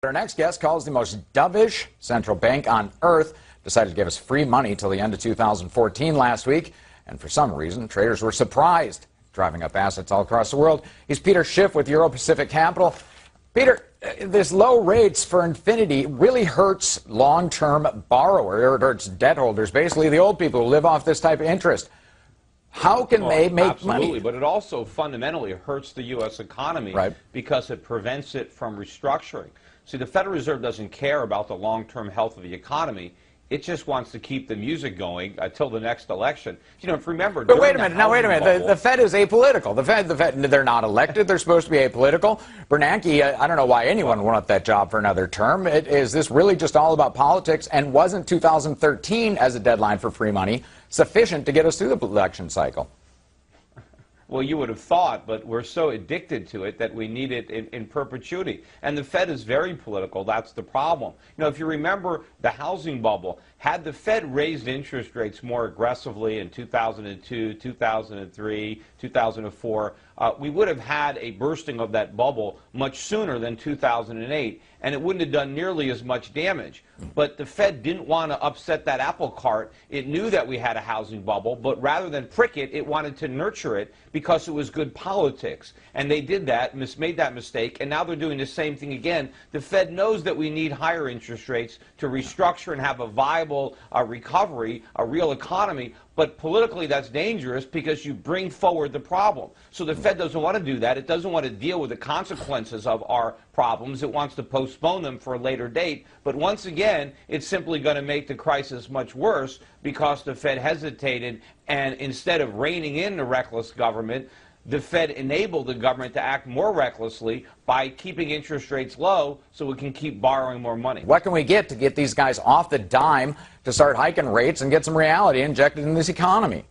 Our next guest calls the most dovish central bank on earth. Decided to give us free money till the end of 2014 last week. And for some reason, traders were surprised, driving up assets all across the world. He's Peter Schiff with Euro Pacific Capital. Peter, this low rates for infinity really hurts long-term borrowers, it hurts debt holders, basically the old people who live off this type of interest. How can they make money? Absolutely, but it also fundamentally hurts the U.S. economy because it prevents it from restructuring. See, the Federal Reserve doesn't care about the long-term health of the economy. It just wants to keep the music going until the next election. You know, if you remember... But wait a minute, now wait a minute. The Fed is apolitical. The Fed, they're not elected. They're supposed to be apolitical. Bernanke, I don't know why anyone would want that job for another term. Is this really just all about politics? And wasn't 2013 as a deadline for free money sufficient to get us through the election cycle? Well, you would have thought, but we're so addicted to it that we need it in perpetuity. And the Fed is very political. That's the problem. You know, if you remember the housing bubble, had the Fed raised interest rates more aggressively in 2002, 2003, 2004, we would have had a bursting of that bubble much sooner than 2008, and it wouldn't have done nearly as much damage. But the Fed didn't want to upset that apple cart. It knew that we had a housing bubble, but rather than prick it, it wanted to nurture it because it was good politics. And they did that, made that mistake, and now they're doing the same thing again. The Fed knows that we need higher interest rates to restructure and have a viable recovery, a real economy. But politically, that's dangerous because you bring forward the problem. So the Fed doesn't want to do that. It doesn't want to deal with the consequences of our problems. It wants to postpone them for a later date. But once again, it's simply going to make the crisis much worse because the Fed hesitated, and instead of reining in the reckless government, the Fed enabled the government to act more recklessly by keeping interest rates low so we can keep borrowing more money. What can we get to get these guys off the dime to start hiking rates and get some reality injected in this economy?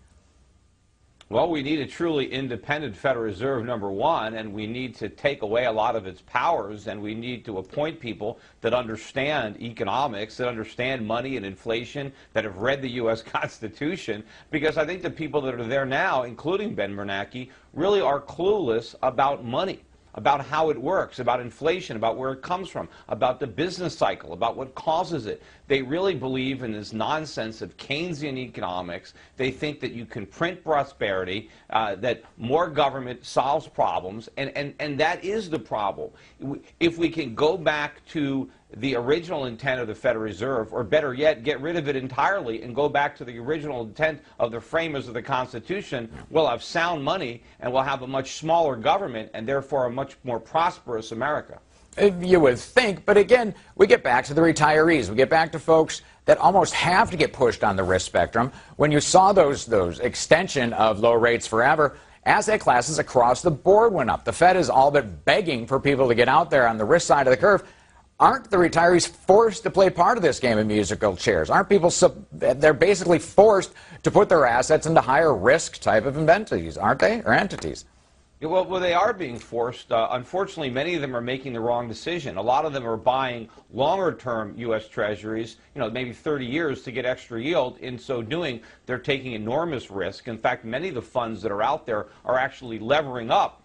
Well, we need a truly independent Federal Reserve, number one, and we need to take away a lot of its powers, and we need to appoint people that understand economics, that understand money and inflation, that have read the U.S. Constitution, because I think the people that are there now, including Ben Bernanke, really are clueless about money, about how it works, about inflation, about where it comes from, about the business cycle, about what causes it. They really believe in this nonsense of Keynesian economics. They think that you can print prosperity, that more government solves problems, and that is the problem. If we can go back to the original intent of the Federal Reserve, or better yet, get rid of it entirely and go back to the original intent of the framers of the Constitution, we'll have sound money and we'll have a much smaller government and therefore a much more prosperous America. You would think, but again, we get back to the retirees. We get back to folks that almost have to get pushed on the risk spectrum. When you saw those extension of low rates forever, asset classes across the board went up. The Fed is all but begging for people to get out there on the risk side of the curve. Aren't the retirees forced to play part of this game of musical chairs? Aren't people, they're basically forced to put their assets into higher risk type of entities, aren't they, or entities? Well, they are being forced. Unfortunately, many of them are making the wrong decision. A lot of them are buying longer-term U.S. Treasuries, you know, maybe 30 years to get extra yield. In so doing, they're taking enormous risk. In fact, many of the funds that are out there are actually levering up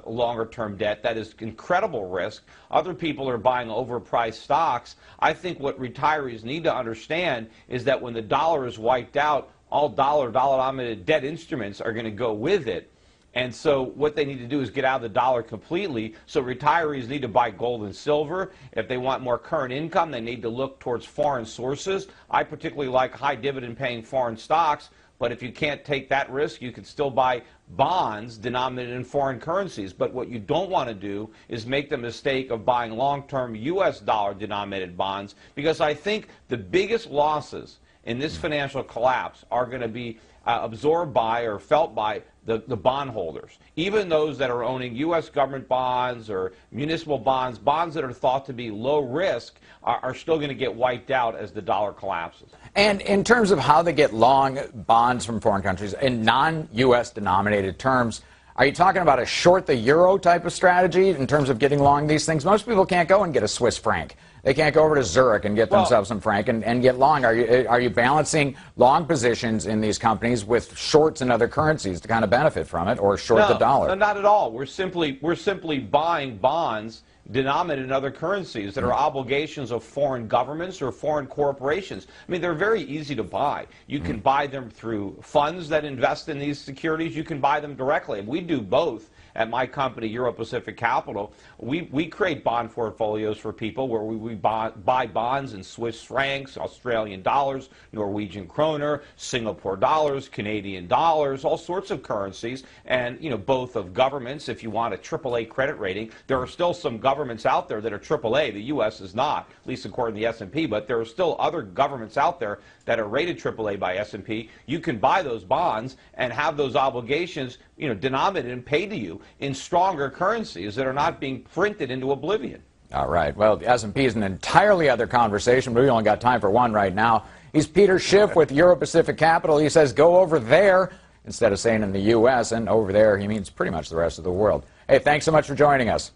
longer-term debt. That is incredible risk. Other people are buying overpriced stocks. I think what retirees need to understand is that when the dollar is wiped out, all dollar-denominated debt instruments are going to go with it. And so what they need to do is get out of the dollar completely. So retirees need to buy gold and silver. If they want more current income, they need to look towards foreign sources. I particularly like high dividend paying foreign stocks. But if you can't take that risk, you can still buy bonds denominated in foreign currencies. But what you don't want to do is make the mistake of buying long-term U.S. dollar-denominated bonds, because I think the biggest losses in this financial collapse are going to be absorbed by or felt by the bondholders. Even those that are owning U.S. government bonds or municipal bonds, bonds that are thought to be low risk, are still going to get wiped out as the dollar collapses. And in terms of how they get long bonds from foreign countries in non-U.S. denominated terms, are you talking about a short the euro type of strategy in terms of getting long these things? Most people can't go and get a Swiss franc. They can't go over to Zurich and get themselves some franc and get long. Are you balancing long positions in these companies with shorts in other currencies to kind of benefit from it, or short the dollar? No, not at all. We're simply buying bonds denominated in other currencies that are obligations of foreign governments or foreign corporations. I mean, they're very easy to buy. You can buy them through funds that invest in these securities. You can buy them directly. And we do both. At my company, Euro Pacific Capital, we create bond portfolios for people where we buy bonds in Swiss francs, Australian dollars, Norwegian kroner, Singapore dollars, Canadian dollars, all sorts of currencies, and both of governments. If you want a AAA credit rating, there are still some governments out there that are AAA. The U.S. is not, at least according to the S&P, but there are still other governments out there that are rated AAA by S&P. You can buy those bonds and have those obligations denominated and paid to you in stronger currencies that are not being printed into oblivion. All right. Well, the S&P is an entirely other conversation, but we only got time for one right now. He's Peter Schiff with Euro Pacific Capital. He says go over there instead of saying in the U.S., and over there he means pretty much the rest of the world. Hey, thanks so much for joining us.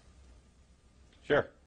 Sure.